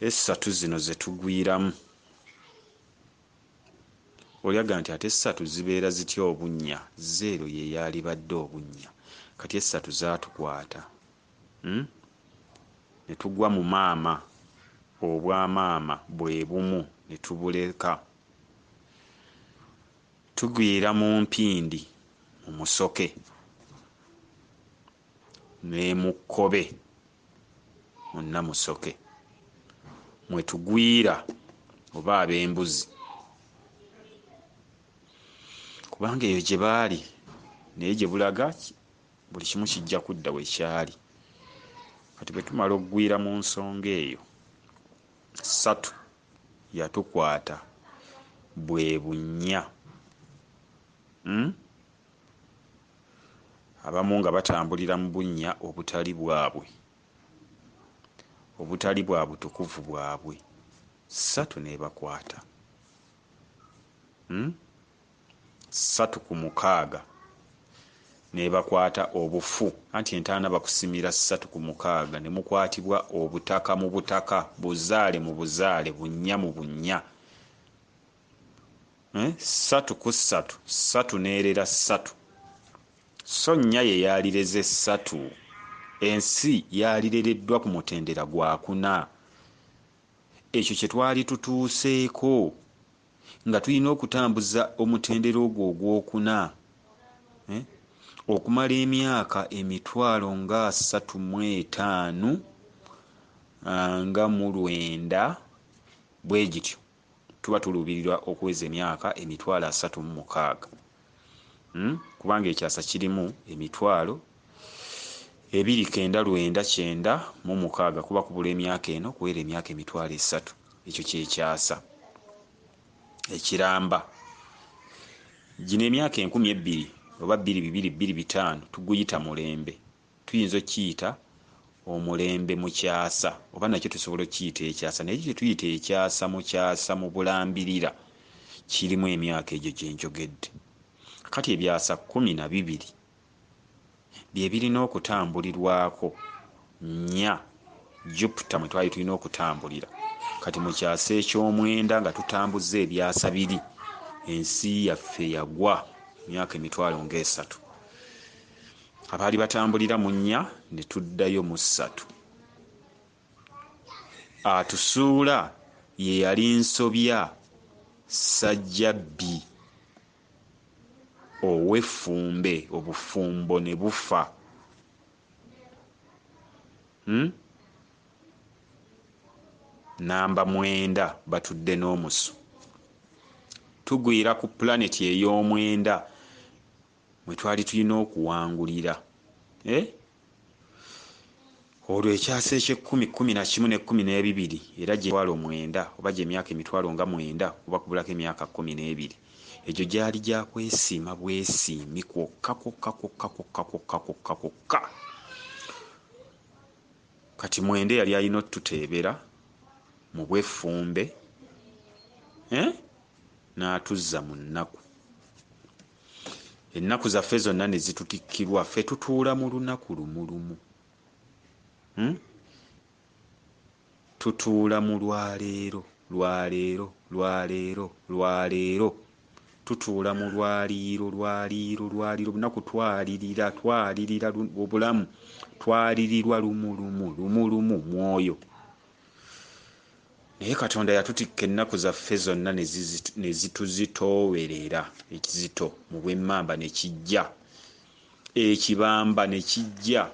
Essatu zino ze tugwiramu olyaga nti ate essatu zibeera zitya obunnya, 0 ye yalibadde obunnya, kati essatu zaatukwata ne tugwa mu maama, obwamaama bwe bumu ne tubuleka, tugwira mu mpindi, mu musoke ne mu kkobe, mu nnamusoke mwe tugwira oba ab'embuzi, kubanga eyo gye baali naye gye bulaga buli kimu kijja kudda we kyali. Kati bwe tumala okugwira mu nsonga eyo, 3 yatukwata bwe bunnya. Abamu nga batambulira mu bunnya obutali bwabwe, obutali bwa butukuvu bwabwe, 3 n'ebakwata. 3 ku 6 n'ebakwata obufu, anti entaana bakusimira 3 ku 6 ne mukwatibwa obutaka mu butaka, buzaale mu buzaale, bunnya mu bunnya. 3 ku 3, 3 n'erera 3. So nnya ye yalireze 3, ensi yalirereddwa ku mutendera gwa 4. Ekyo kye twali tutuuseeko nga tulina okutambuza omutendera ogwo ogwokuna okumala emyaka emitwalo nga 35 nga mu 9 bwe gityo, tuba tuluubirirwa okuweza emyaka emitwalo 36, kubanga ekyasa kirimu emitwalo 299 kuba kubula emyaka eno kuwera emyaka emitwalo 3. Ekyo kyekyasa ekiramba. Gino emyaka 2000 oba 2225 tuguyita mulembe, tuyinza okiyita omulembe mu kyasa, oba nakyo tusobola okiyita ekyasa, naye kye tuyita ekyasa mu kyasa mu bulambirira kirimu emyaka egyo gye njogedde. Kati ebyasa 12 bye birina okutambulirwako nnya Jupiter mwe twali tulina okutambulira. Kati mu kyasa eky'omwenda nga tutambuza ebyasa 2, ensi yaffe yagwa myaka emitwalo nga 3. Abaali batambulira mu nnya ne tuddayo mu 3. Atusuula ye yali Nsobya Ssajjabbi ow'effumbe, obufumbo ne bufa. Namba 9 batudde n'omusu. Tugwira ku planeti ey'omwenda mwe twali tulina okuwangulira. Olwo ekyasa eky'10, 11 ne 12 era gye twalo 9 oba gye emyaka emitwalo nga 9 oba kubulako emyaka 12, egyo gyali gya kwesiima bwesiimi kwokka. Kati 9 yali alina otuteebera mu bweffumbe n'atuzza mu nnaku. Ennaku zaffe zonna ne zitutikkirwa, ffe tutuula mu lunaku lumu. Tutuula mu lwaleero, tutuula mu lwaliiro, lunaku twalirira obulamu, twalirirwa lumu mwoyo. Naye Katonda yatutikka ennaku zaffe zonna ne zituzitoowerera, ekizito mu bw'emmamba ne kijja, ekibamba ne kijja.